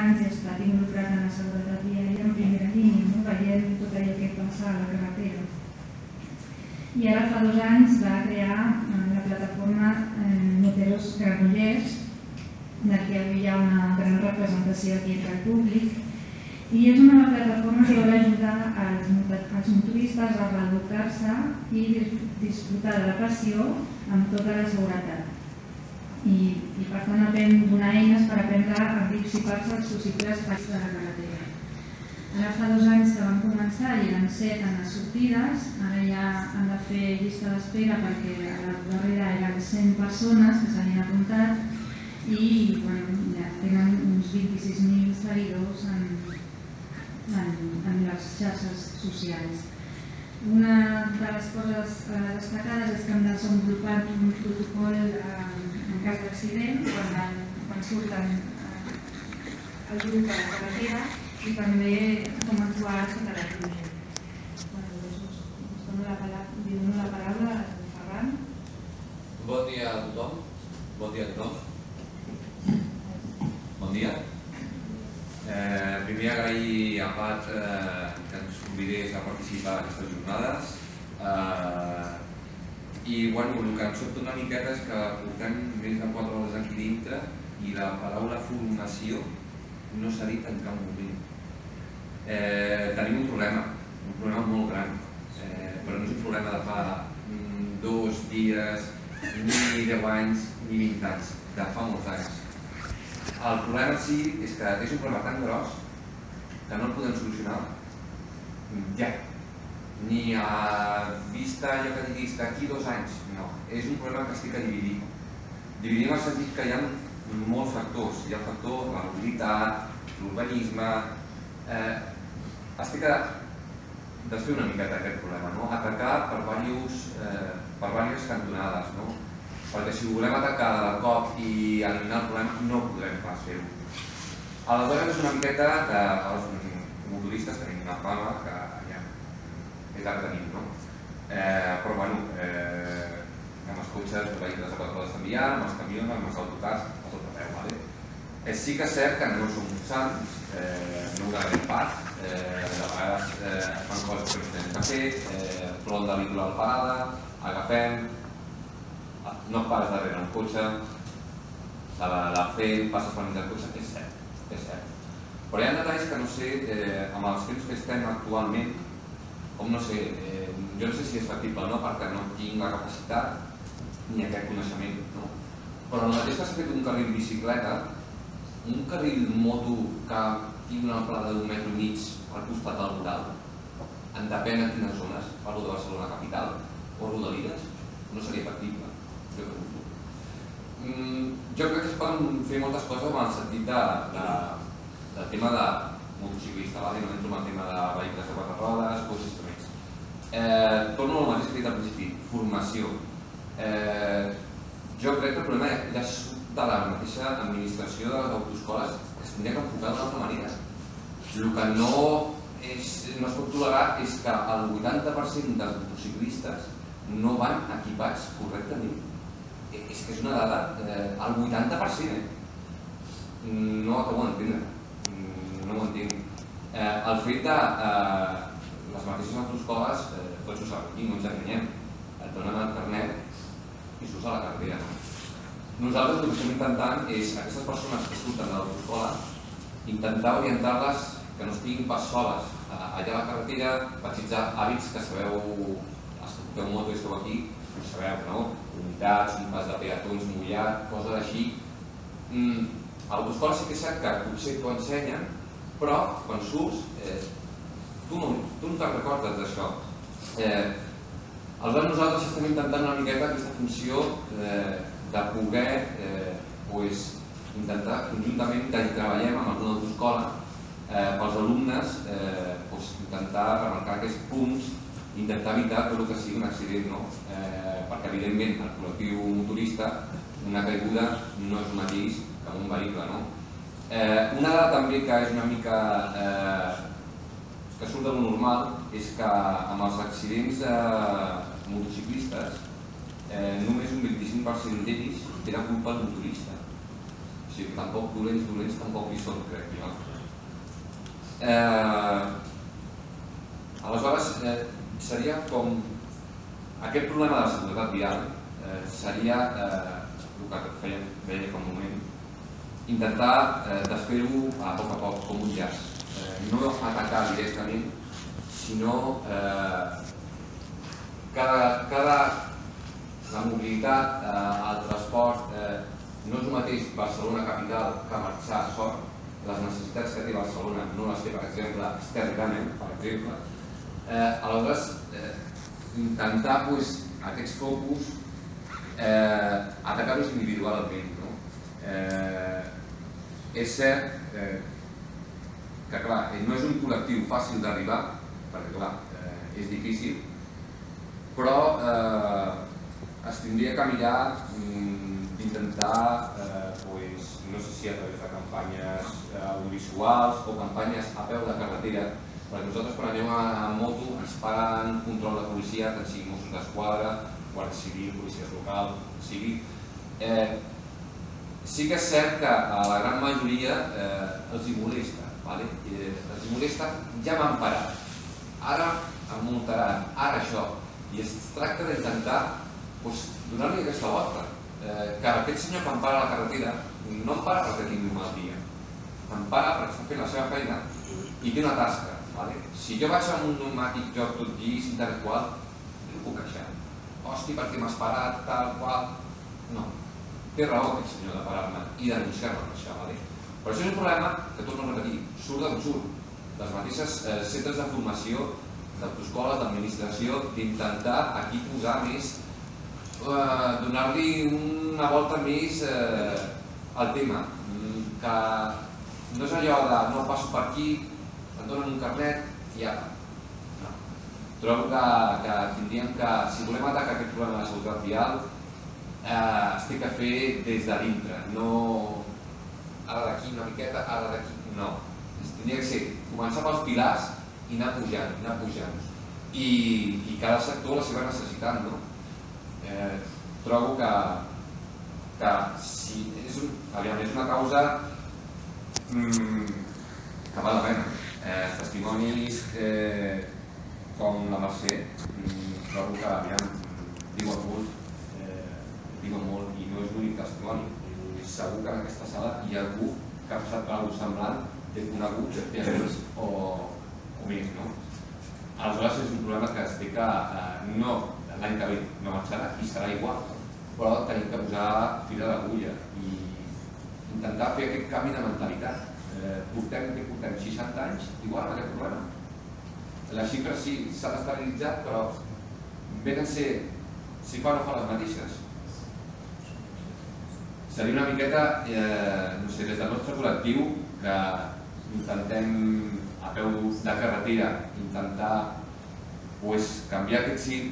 anys i ha estat involucrat en la seguretat viària en primera línia, veient tot allò que passa a la carretera. I ara fa 2 anys va crear la plataforma Moteros Granollers, de què avui hi ha una gran representació aquí entre el públic, i és una plataforma que vol ajudar als motoristes a reeducar-se i disfrutar de la passió amb tota la seguretat. I per tant donar eines per aprendre a anticipar-se als possibles falls de la carretera. Ara fa 2 anys que vam començar i eren 7 en les sortides, ara ja han de fer llista d'espera perquè a la darrera eren 100 persones que s'havien apuntat i ja tenen uns 26.000 seguidors en les xarxes socials. Una de les coses destacades és que hem desenvolupat un protocol en cas d'accident quan surten el grup a la carretera i també com actuar sota la pluja. Us dono la paraula a Ferran. Bon dia a tothom. Bon dia a tothom. Bon dia. Primer agrair a Pat que ens convidés a participar en aquestes jornades. I el que em sobta una miqueta és que portem més de 4 hores aquí dintre i la paraula formació no s'ha dit en cap moment. Tenim un problema molt gran, però no és un problema de fa 2 dies, ni 10 anys, ni 20 anys, de fa molts anys. El problema sí és que és un problema tan gros que no el podem solucionar ja. Ni a vista allò que diguis d'aquí 2 anys, no. És un problema que estic a dividir. Dividim en el sentit que hi ha molts factors. Hi ha el factor la mobilitat, l'urbanisme... Estic a desfer una miqueta aquest problema, atacar per diverses cantonades. Perquè si ho volem atacar de cop i eliminar el problema, no podrem pas fer-ho. Aleshores és una miqueta que els motoristes tenim una fama que és ara tenim, però bueno, amb els cotxes, els vehicles de 4 rodes s'envien, amb els camions, amb els autocars, a tot arreu. Sí que és cert que no som sants, no ho negarem pas, de vegades fan coses que no tenen que fer, ronda litoral parada, agafem, no et pares darrere un cotxe, la fem, passes per mig del cotxe, és cert. Però hi ha detalls que no sé, amb els temps que estem actualment, com no sé, jo no sé si és factible o no perquè no tinc la capacitat ni aquest coneixement, però el mateix que s'ha fet un carril bicicleta, un carril moto que tingui una amplada d'1,5 metres al costat del mural, en depèn de quines zones, parlo de Barcelona capital o Rodalies, no seria factible, jo pregunto. Jo crec que es poden fer moltes coses en el sentit del tema de motociclista, no entro en el tema de vehicles de 4 rodes, cotxes i més. Torno al mateix que he dit al principi, formació. Jo crec que el problema ja de la mateixa administració de les autoescoles es tindria que enfocar d'una altra manera. El que no es pot tolerar és que el 80% dels motociclistes no van equipats correctament. És que és una dada, el 80%, no acabo d'entendre. No ho entenc. El fet de les mateixes autoescoles, tots ho sabem, no ens enganyem, et donen el carnet i surts a la carretera. Nosaltres el que estem intentant és, aquestes persones que surten de l'autoescola, intentar orientar-les que no estiguin pas soles allà a la carretera, practicar hàbits que sabeu, els que porteu moto i esteu aquí, ho sabeu, no? Unitats, un pas de peatons mullat, coses així. A l'autoescola sí que és cert que potser t'ho ensenyen, però quan surts tu no te'n recordes d'això. Aleshores nosaltres estem intentant una miqueta aquesta funció de poder intentar conjuntament que treballem amb alguna autoescola pels alumnes, intentar remarcar aquests punts, intentar evitar tot el que sigui un accident, perquè evidentment el col·lectiu motorista una caiguda no és el mateix que un vehicle. Una dada també que és una mica que surt de lo normal és que amb els accidents de motociclistes només un 25% d'ells té la culpa del motorista. O sigui que tampoc dolents tampoc hi són, crec. Aleshores, seria com aquest problema de la seguretat vial seria el que feia fa un moment, intentar desfer-ho a poc, com un llaç. No atacar directament, sinó la mobilitat, el transport, no és el mateix Barcelona capital que marxar a Sort. Les necessitats que té Barcelona no les té, per exemple, Stergane, per exemple. Aleshores, intentar aquests focus atacar-los individualment. És cert que, clar, no és un col·lectiu fàcil d'arribar, perquè, clar, és difícil, però es tindria que mirar d'intentar, no sé si a través de campanyes audiovisuals o campanyes a peu de carretera, perquè nosaltres quan anem a moto ens paren control de policia, tant sigui Mossos d'Esquadra, Guàrdia Civil, policies locals, sigui. Sí que és cert que a la gran majoria els hi molesta, ja m'han parat, ara em multaran, ara això, i es tracta d'intentar donar-li aquesta volta, que aquest senyor que em para a la carretera no em para perquè tingui un mal dia, em para perquè està fent la seva feina i té una tasca. Si jo vaig amb un pneumàtic joc tot llis, tal qual, no puc queixar. Hòstia, perquè m'has parat, tal qual... No. Té raó aquest senyor de parar-me i denunciar-me per això. Però això és un problema que, torno a repetir, surt d'on surt. Les mateixes centres de formació, d'autoescoles, d'administració, d'intentar aquí posar més, donar-li una volta més al tema. Que no és allò de no passo per aquí, em donen un carnet i ja. Trobo que tindríem que, si volem atacar aquest problema de la seguretat vial, es té que fer des de dintre, no ara d'aquí una miqueta, ara d'aquí, no. Tindria que ser començar pels pilars i anar pujant. I cada sector la seva necessitat, no? Trobo que si és una causa que val la pena. Testimonis com la Mercè, trobo que diuen molt i no és l'únic testimoni. Segur que en aquesta sala hi ha algú que ha passat per alguna semblant, té coneguts, té amics o més. Aleshores és un problema que es té que l'any que ve no marxarà i serà igual, però tenim que posar fil a l'agulla i intentar fer aquest canvi de mentalitat. Portem 60 anys igual amb aquest problema. Les xifres sí s'han estabilitzat, però venen ser, si fa o no fa les mateixes. Seria una miqueta, no sé, des del nostre col·lectiu, que intentem a peu de carretera, intentar canviar aquest xip,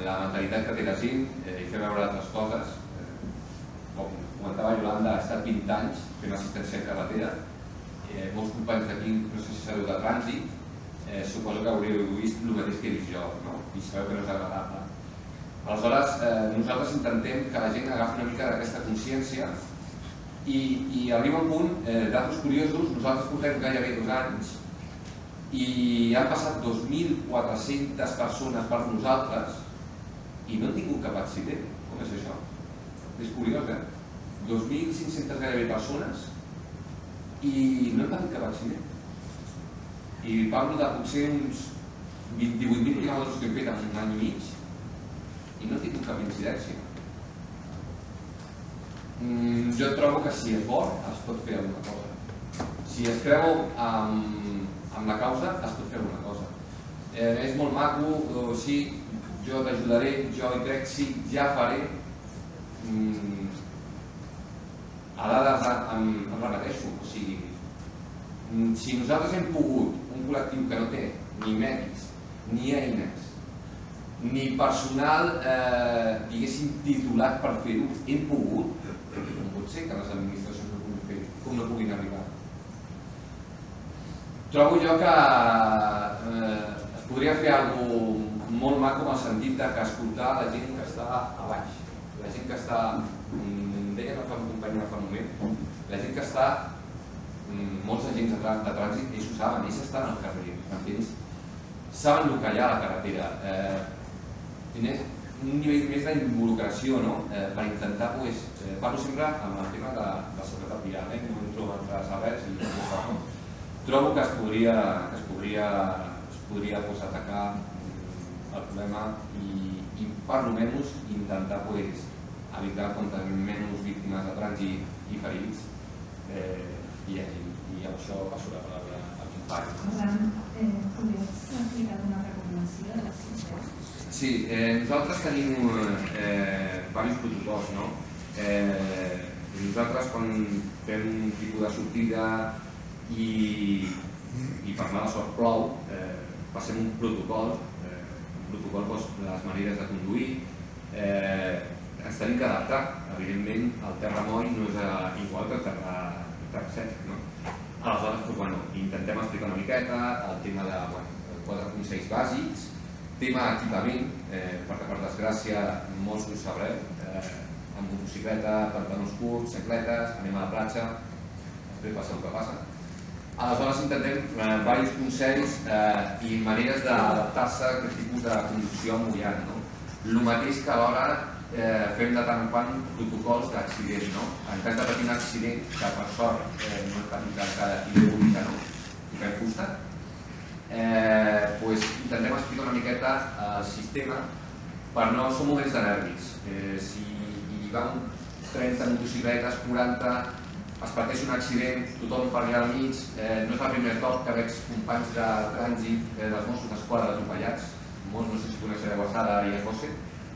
la mentalitat que té la gent i fer veure altres coses. Com comentava Yolanda, ha estat 20 anys fent assistència en carretera. Molts companys d'aquí, no sé si sabeu de trànsit, suposo que hauríeu vist el mateix que he vist jo, i sabeu que no és agradable. Aleshores, nosaltres intentem que la gent agafi una mica d'aquesta consciència i arriba un punt, datos curiosos, nosaltres portem gairebé 2 anys i han passat 2.400 persones per nosaltres i no han tingut cap accident. Com és això? És curiós, 2.500 gairebé persones i no han patit cap accident. I parlo de potser uns 28.000 quilòmetres que hem fet en un any i mig i no han tingut cap incidència. Jo trobo que si es vol es pot fer alguna cosa. Si es creu amb la causa es pot fer alguna cosa. És molt maco, sí, jo t'ajudaré, jo hi crec, sí, ja faré. A dades em repeteixo, o sigui, si nosaltres hem pogut, un col·lectiu que no té ni mèdics, ni eines, ni personal, diguéssim, titulat per fer-ho, hem pogut, com pot ser que les administracions no puguin fer, com no puguin arribar. Trobo jo que es podria fer alguna cosa molt maco en el sentit que escoltar la gent que està a baix, la gent que està, deia la companyia fa un moment, La gent que està, molts agents de trànsit, ells ho saben, ells estan al carrer, ells saben el que hi ha a la carretera. Un nivell més d'involucració per intentar, parlo sempre amb el tema de la seguretat vial, que no entro en altres àmbits i trobo que es podria atacar el problema i per almenys intentar evitar quantes menys víctimes de trànsit i ferits hi hagi. I amb això passo la paraula al company. Per tant, podries explicar una recomanació de la ciutat? Sí, nosaltres tenim diversos protocols. Nosaltres quan fem un tipus de sortida i per mala sort plou, passem un protocol de les maneres de conduir. Ens tenim que adaptar. Evidentment, el terra moll no és igual que el terra sec. Aleshores, intentem explicar una miqueta el tema de 4 consells bàsics, tema equipament, perquè per desgràcia molts ho sabreu, amb motocicleta, pantalons curts, xancletes, anem a la platja, després passa el que passa. Aleshores intentem diversos consells i maneres d'adaptar-se a aquest tipus de conducció mullant. El mateix que alhora fem de tant en quant protocols d'accident. En cas de patir un accident, que per sort no és patit encara i de única, toquem fusta, intentem explicar una miqueta el sistema per no ser moments de nervis. Si hi va 30 motocicletes, 40, es pateix un accident, tothom per allà al mig, no és el primer cop que veig companys de trànsit dels Mossos d'Esquadra atropellats. Molts no sé si coneixereu a Sara i a José,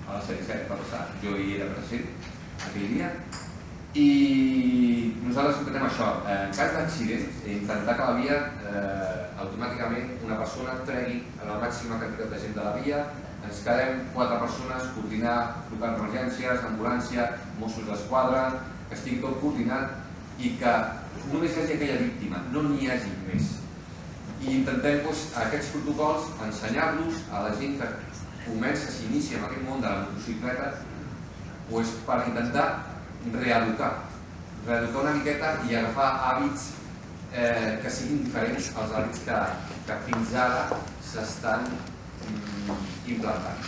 a la sèrie 7 va passar, jo hi era present aquell dia. I nosaltres intentem això, en cas d'accident, intentar que la via automàticament una persona tregui la màxima quantitat de gent de la via, ens quedem 4 persones, coordinar, trucar emergències, ambulància, Mossos d'Esquadra, que estigui tot coordinat i que només hi hagi aquella víctima, no n'hi hagi més. I intentem aquests protocols ensenyar-los a la gent que s'inicia en aquest món de la motocicleta per intentar reeducar una miqueta i agafar hàbits que siguin diferents als hàbits que fins ara s'estan implantant.